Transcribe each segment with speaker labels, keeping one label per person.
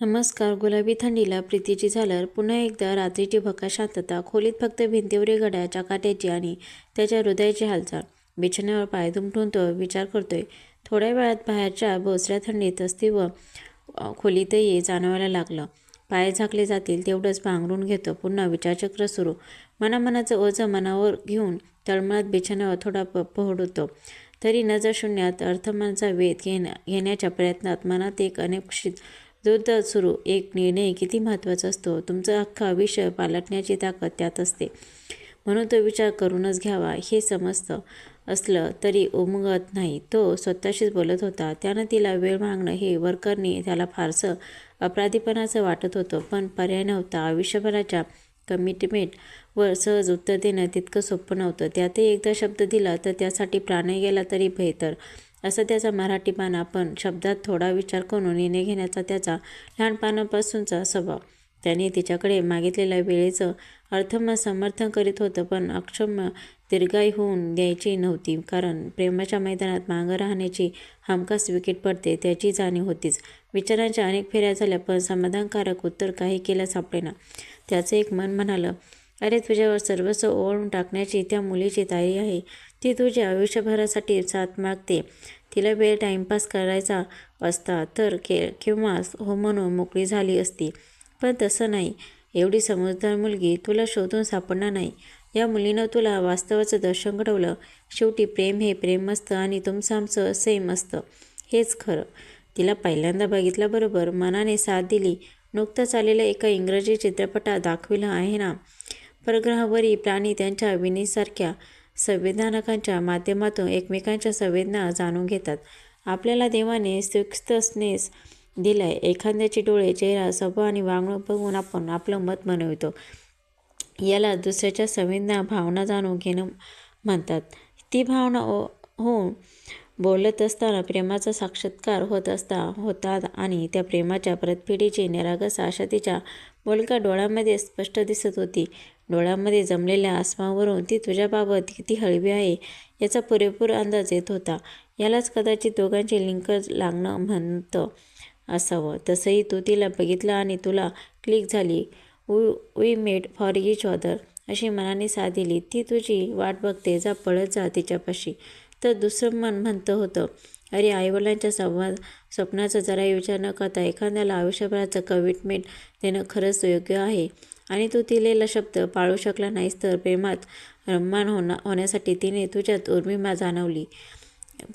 Speaker 1: नमस्कार. गुलाबी थंडीला प्रीतीची झालर. पुन्हा एकदा रात्रीची भका शांतता. खोलीत फक्त भिंतीवरील घड्याळ चकाट्याची आणि त्याच्या हृदयाची हालचाल. बिछाण्यावर पाय दुमटून तो विचार करतोय. थोड्या वेळात बाहेरच्या बोचऱ्या थंडीत अस्ती व खोलीतही जाणवायला लागलं. पाय झाकले जातील तेवढंच पांघरून घेतो. पुन्हा विचारचक्र सुरू. मनामनाचं ओझं मनावर घेऊन तळमळत बिछाण्यावर थोडा पहडतो. तरी नजर शून्यात अर्थमानचा वेध घेण्याच्या प्रयत्नात मनात एक अनपेक्षित युद्ध सुरू. एक निर्णय किती महत्त्वाचा असतो. तुमचं अख्खं आयुष्य पालटण्याची ताकद त्यात असते. म्हणून तो विचार करूनच घ्यावा हे समजतं असलं तरी उमगत नाही. तो स्वतःशीच बोलत होता. त्यानं तिला वेळ मागणं हे वरकरणी त्याला फारसं अपराधीपणाचं वाटत होतं. पण पर्याय नव्हता. आयुष्यभराच्या कमिटमेंटवर सहज उत्तर देणं तितकं सोपं नव्हतं. त्यातही एकदा शब्द दिला तर त्यासाठी प्राणही गेला तरी बेहतर, असा त्याचा मराठीपणा. पण शब्दात थोडा विचार करून निर्णय घेण्याचा त्याचा लहानपणापासूनचा स्वभाव. त्याने तिच्याकडे मागितलेल्या वेळेचं अर्थमत समर्थन करीत होतं. पण अक्षम्य दीर्घायू होऊन द्यायची नव्हती. कारण प्रेमाच्या मैदानात मागं राहण्याची हमखास विकेट पडते त्याची जाणीव होतीच. विचारांच्या अनेक फेऱ्या झाल्या पण समाधानकारक उत्तर काही केलं सापडेना. त्याचं एक मन म्हणालं, अरे तुझ्यावर सर्वस्व ओवाळून टाकण्याची त्या मुलीची तयारी आहे. ती तुझ्या आयुष्यभरासाठी साथ मागते. तिला वेळ टाईमपास करायचा असता तर केव्हाच हो म्हणून मोकळी झाली असती. पण तसं नाही. एवढी समजदार मुलगी तुला शोधून सापडणार नाही. या मुलीनं तुला वास्तवाचं दर्शन घडवलं. शेवटी प्रेम हे प्रेम असतं आणि तुमचं आमचं सेम असतं हेच खरं. तिला पहिल्यांदा बघितल्याबरोबर मनाने साथ दिली. नुकताच आलेल्या एका इंग्रजी चित्रपटात दाखविलं आहे ना, परग्रहावरील प्राणी त्यांच्या विनीसारख्या संवेदनाकांच्या माध्यमातून एकमेकांच्या संवेदना जाणून घेतात. आपल्याला देवाने सूक्ष्मनेस दिलाय. एखाद्याचे डोळे, चेहरा, स्वभाव आणि वागणूक बघून आपण आपलं मत बनवितो. याला दुसऱ्याच्या संवेदना, भावना जाणून घेणं म्हणतात. ती भावना होऊन बोलत असताना प्रेमाचा साक्षात्कार होता आणि त्या प्रेमाच्या परतफेडीची निरागस आशा तिच्या बोलक्या डोळ्यांमध्ये स्पष्ट दिसत होती. डोळ्यांमध्ये जमलेल्या आसमावरून ती तुझ्याबाबत किती हळवी आहे याचा पुरेपूर अंदाज येत होता. यालाच कदाचित दोघांचे लिंक लागणं म्हणतं असावं. तसंही तू तिला बघितलं आणि तुला क्लिक झाली. We made for each other अशी मनाने साथ दिली. ती तुझी वाट बघते. जा, पळत जा तिच्यापाशी. तर दुसरं मन म्हणतं होतं, अरे आईवडिलांच्या स्वप्नाचा जराही विचार न करता एखाद्याला आयुष्यभराचं कमिटमेंट देणं खरंच योग्य आहे. आणि तू दिलेला शब्द पाळू शकला नाहीस तर प्रेमात रममाण होण्यासाठी तिने तुझ्यात उर्मिमा जाणवली.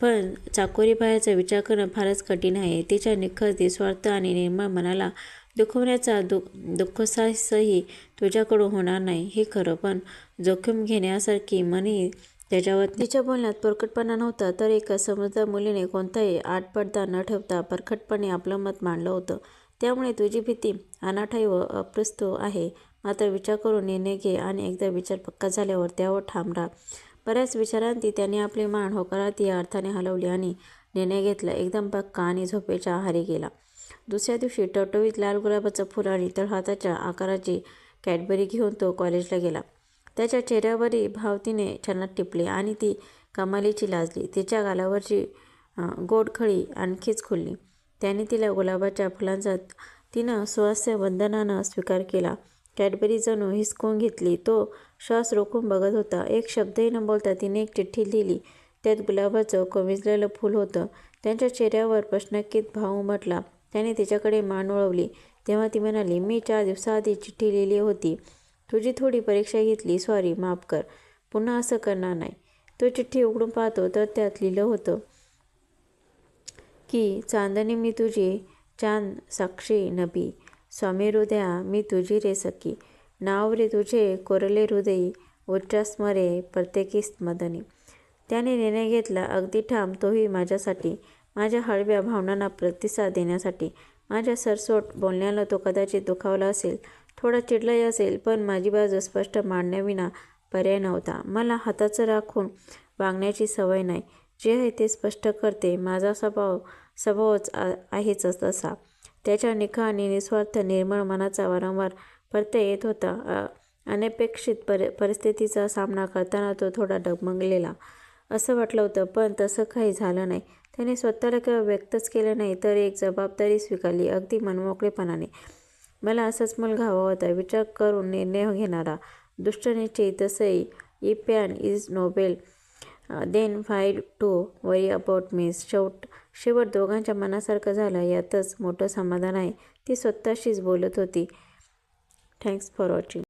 Speaker 1: पण चाकोरी बाहेरचा विचार करणं फारच कठीण आहे. तिच्या निखळ निस्वार्थ आणि निर्मळ मनाला दुखवण्याचा दुःखसाहसही तुझ्याकडून होणार नाही हे खरं. पण जोखीम घेण्यासारखी मनही त्याच्यावर. तिच्या बोलण्यात परखडपणा नव्हता. तर एका समजदार मुलीने कोणताही आडपडदा न ठेवता परखडपणे आपलं मत मांडलं होतं. त्यामुळे तुझी भीती अनाठायी व अप्रस्तुत आहे. मात्र विचार करून निर्णय घे आणि एकदा विचार पक्का झाल्यावर त्यावर ठाम राहा. बऱ्याच विचारांती त्याने आपली मान होकारार्थी या अर्थाने हलवली आणि निर्णय घेतला. एकदम पक्का आणि झोपेच्या आहारी गेला. दुसऱ्या दिवशी टवटवीत लाल गुलाबाचं फुल आणि तळहाताच्या आकाराची कॅडबरी घेऊन तो कॉलेजला गेला. त्याच्या चेहऱ्यावरील भाव तिने क्षणात टिपले आणि ती कमालीची लाजली. तिच्या गालावरची गोड खळी आणखीच खुलली. त्याने तिला गुलाबाच्या फुलांचा तिनं सुहास्य वंदनानं स्वीकार केला. कॅडबरी जणू हिसकून घेतली. तो श्वास रोखून बघत होता. एक शब्दही न बोलता तिने एक चिठ्ठी लिहिली. त्यात गुलाबाचं कोमेजलेलं फूल होतं. त्यांच्या चेहऱ्यावर प्रश्नकित भाव उमटला. त्याने तिच्याकडे मान वळवली तेव्हा ती म्हणाली, मी 4 दिवसाआधी चिठ्ठी लिहिली होती. तुझी थोडी परीक्षा घेतली. सॉरी, माफ कर. पुन्हा असं करणार नाही. तो चिठ्ठी उघडून पाहतो तर त्यात लिहिलं होतं की चांदणी मी तुझी, चांद साक्षी नभी, स्वामी हृदया मी तुझी रे सखी, नाव रे तुझे कोरले हृदयी, उच्चास मरे प्रत्येकीस मदनी. त्याने निर्णय घेतला. अगदी ठाम. तोही माझ्यासाठी. माझ्या हळव्या भावनांना प्रतिसाद देण्यासाठी. माझ्या सरसोट बोलण्याला तो कदाचित दुखावला असेल, थोडा चिडलाही असेल. पण माझी बाजू स्पष्ट मांडण्याविना पर्याय नव्हता. मला हाताचं राखून वागण्याची सवय नाही. जे आहे ते स्पष्ट करते. माझा स्वभावच आहेच तसा. त्याच्या निखळ आणि निस्वार्थ निर्मळ मनाचा वारंवार प्रत्यय येत होता. अनपेक्षित परिस्थितीचा सामना करताना तो थोडा डगमगलेला असं वाटलं होतं. पण तसं काही झालं नाही. त्याने स्वतःला केवळ व्यक्तच केलं नाही तर एक जबाबदारी स्वीकारली, अगदी मनमोकळेपणाने. मला असाच मुलगा हवा होता, विचार करून निर्णय घेणारा, दुष्टनिश्चयी. तसंही if pain is noble then why to worry about me. शेवट दोघांच्या मनासारखं झालं, यातच मोठं समाधान आहे. ती स्वतःशीच बोलत होती. Thanks for watching.